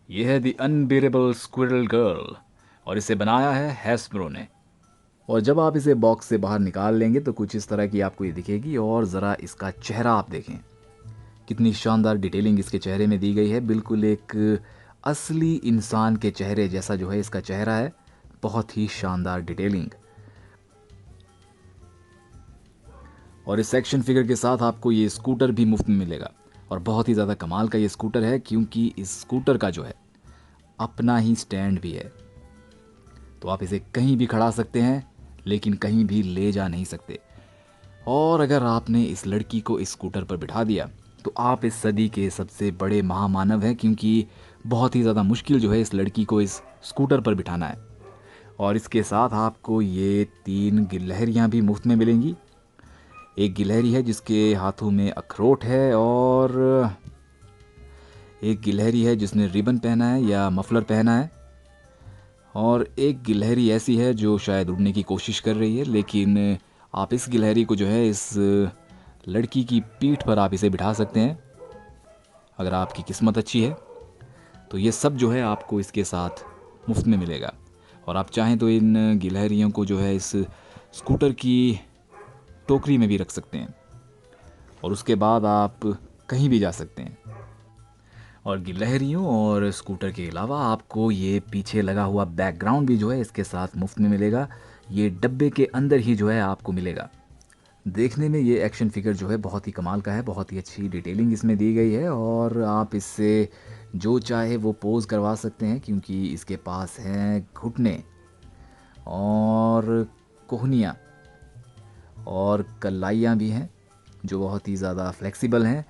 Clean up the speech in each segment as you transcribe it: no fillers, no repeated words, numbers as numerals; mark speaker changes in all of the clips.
Speaker 1: ये है the unbearable squirrel girl और इसे बनाया है हैस्ब्रो ने। और जब आप इसे बॉक्स से बाहर निकाल लेंगे तो कुछ इस तरह की आपको ये दिखेगी। और ज़रा इसका चेहरा आप देखें, कितनी शानदार डिटेलिंग इसके चेहरे में दी गई है। बिल्कुल एक असली इंसान के चेहरे जैसा जो है इसका चेहरा है। बहुत ही शानदार डिटेलिंग। और इस एक्शन फिगर के साथ आपको ये स्कूटर भी मुफ्त में मिलेगा। और बहुत ही ज़्यादा कमाल का ये स्कूटर है क्योंकि इस स्कूटर का जो है अपना ही स्टैंड भी है। तो आप इसे कहीं भी खड़ा सकते हैं लेकिन कहीं भी ले जा नहीं सकते। और अगर आपने इस लड़की को इस स्कूटर पर बिठा दिया तो आप इस सदी के सबसे बड़े महामानव हैं, क्योंकि बहुत ही ज़्यादा मुश्किल जो है इस लड़की को इस स्कूटर पर बिठाना है। और इसके साथ आपको ये 3 गिलहरियाँ भी मुफ्त में मिलेंगी। एक गिलहरी है जिसके हाथों में अखरोट है, और एक गिलहरी है जिसने रिबन पहना है या मफलर पहना है, और एक गिलहरी ऐसी है जो शायद उड़ने की कोशिश कर रही है। लेकिन आप इस गिलहरी को जो है इस लड़की की पीठ पर आप इसे बिठा सकते हैं अगर आपकी किस्मत अच्छी है। तो ये सब जो है आपको इसके साथ मुफ्त में मिलेगा। और आप चाहें तो इन गिलहरियों को जो है इस स्कूटर की टोकरी में भी रख सकते हैं और उसके बाद आप कहीं भी जा सकते हैं। और गिलहरियों और स्कूटर के अलावा आपको ये पीछे लगा हुआ बैकग्राउंड भी जो है इसके साथ मुफ्त में मिलेगा। ये डब्बे के अंदर ही जो है आपको मिलेगा। देखने में ये एक्शन फिगर जो है बहुत ही कमाल का है। बहुत ही अच्छी डिटेलिंग इसमें दी गई है और आप इससे जो चाहे वो पोज करवा सकते हैं, क्योंकि इसके पास हैं घुटने और कोहनियाँ और कलाइयाँ भी हैं जो बहुत ही ज़्यादा फ्लेक्सिबल हैं।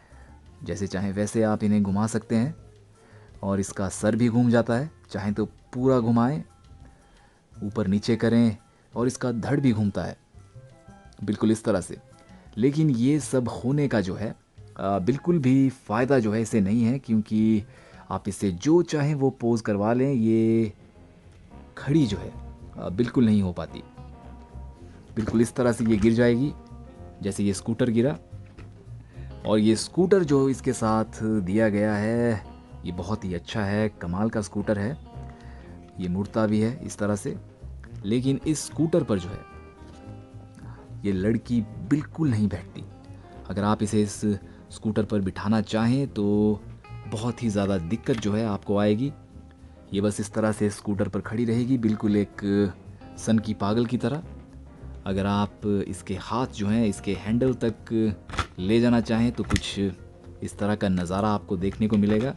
Speaker 1: जैसे चाहें वैसे आप इन्हें घुमा सकते हैं। और इसका सर भी घूम जाता है, चाहें तो पूरा घुमाएं, ऊपर नीचे करें, और इसका धड़ भी घूमता है बिल्कुल इस तरह से। लेकिन ये सब होने का जो है बिल्कुल भी फ़ायदा जो है इसे नहीं है, क्योंकि आप इससे जो चाहें वो पोज करवा लें, ये खड़ी जो है बिल्कुल नहीं हो पाती। बिल्कुल इस तरह से ये गिर जाएगी जैसे ये स्कूटर गिरा। और ये स्कूटर जो इसके साथ दिया गया है ये बहुत ही अच्छा है, कमाल का स्कूटर है। ये मुड़ता भी है इस तरह से। लेकिन इस स्कूटर पर जो है ये लड़की बिल्कुल नहीं बैठती। अगर आप इसे इस स्कूटर पर बिठाना चाहें तो बहुत ही ज़्यादा दिक्कत जो है आपको आएगी। ये बस इस तरह से स्कूटर पर खड़ी रहेगी, बिल्कुल एक सन की पागल की तरह। अगर आप इसके हाथ जो हैं इसके हैंडल तक ले जाना चाहें तो कुछ इस तरह का नज़ारा आपको देखने को मिलेगा।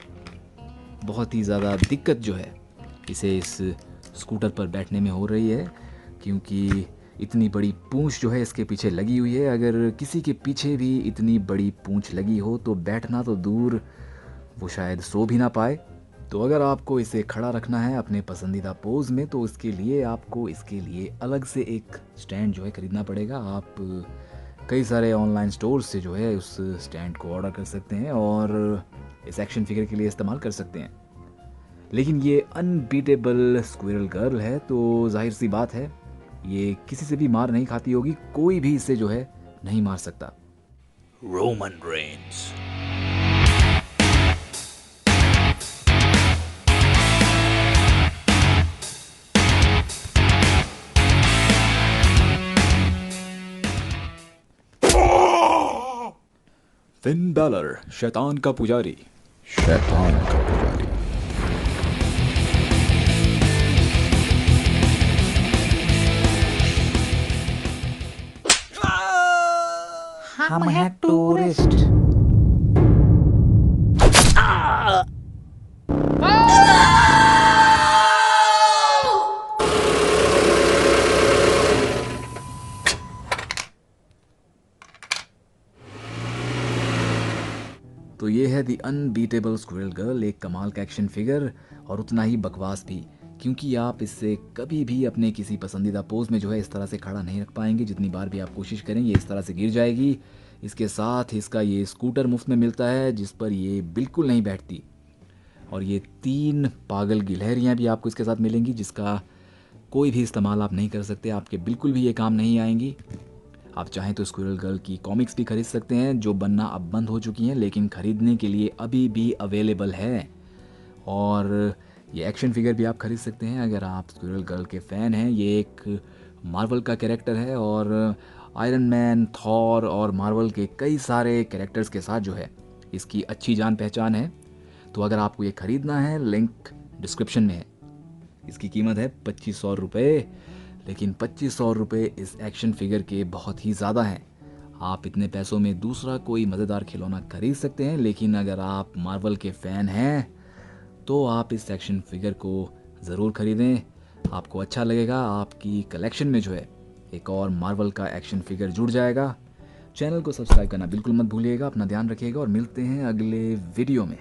Speaker 1: बहुत ही ज़्यादा दिक्कत जो है इसे इस स्कूटर पर बैठने में हो रही है, क्योंकि इतनी बड़ी पूंछ जो है इसके पीछे लगी हुई है। अगर किसी के पीछे भी इतनी बड़ी पूंछ लगी हो तो बैठना तो दूर, वो शायद सो भी ना पाए। तो अगर आपको इसे खड़ा रखना है अपने पसंदीदा पोज में तो इसके लिए आपको इसके लिए अलग से एक स्टैंड जो है ख़रीदना पड़ेगा। आप कई सारे ऑनलाइन स्टोर से जो है उस स्टैंड को ऑर्डर कर सकते हैं और इस एक्शन फिगर के लिए इस्तेमाल कर सकते हैं। लेकिन ये अनबीटेबल स्क्विरल गर्ल है तो जाहिर सी बात है ये किसी से भी मार नहीं खाती होगी। कोई भी इसे जो है नहीं मार सकता। Roman Reigns. फिन बैलर, शैतान का पुजारी।
Speaker 2: शैतान का पुजारी।
Speaker 3: हम हैं टूरिस्ट।
Speaker 1: तो ये है दी अनबीटेबल स्क्विरल गर्ल, एक कमाल का एक्शन फिगर और उतना ही बकवास भी, क्योंकि आप इससे कभी भी अपने किसी पसंदीदा पोज में जो है इस तरह से खड़ा नहीं रख पाएंगे। जितनी बार भी आप कोशिश करें ये इस तरह से गिर जाएगी। इसके साथ इसका ये स्कूटर मुफ्त में मिलता है जिस पर ये बिल्कुल नहीं बैठती। और ये 3 पागल गिलहरियाँ भी आपको इसके साथ मिलेंगी जिसका कोई भी इस्तेमाल आप नहीं कर सकते, आपके बिल्कुल भी ये काम नहीं आएंगी। आप चाहें तो स्क्विरल गर्ल की कॉमिक्स भी खरीद सकते हैं जो बनना अब बंद हो चुकी हैं, लेकिन खरीदने के लिए अभी भी अवेलेबल है। और ये एक्शन फिगर भी आप खरीद सकते हैं अगर आप स्क्विरल गर्ल के फ़ैन हैं। ये एक मार्वल का कैरेक्टर है और आयरन मैन, थॉर और मार्वल के कई सारे कैरेक्टर्स के साथ जो है इसकी अच्छी जान पहचान है। तो अगर आपको ये ख़रीदना है, लिंक डिस्क्रिप्शन में है। इसकी कीमत है 2500 रुपये, लेकिन 2500 रुपये इस एक्शन फिगर के बहुत ही ज़्यादा हैं। आप इतने पैसों में दूसरा कोई मज़ेदार खिलौना खरीद सकते हैं, लेकिन अगर आप मार्वल के फ़ैन हैं तो आप इस एक्शन फिगर को ज़रूर ख़रीदें। आपको अच्छा लगेगा, आपकी कलेक्शन में जो है एक और मार्वल का एक्शन फिगर जुड़ जाएगा। चैनल को सब्सक्राइब करना बिल्कुल मत भूलिएगा। अपना ध्यान रखिएगा और मिलते हैं अगले वीडियो में।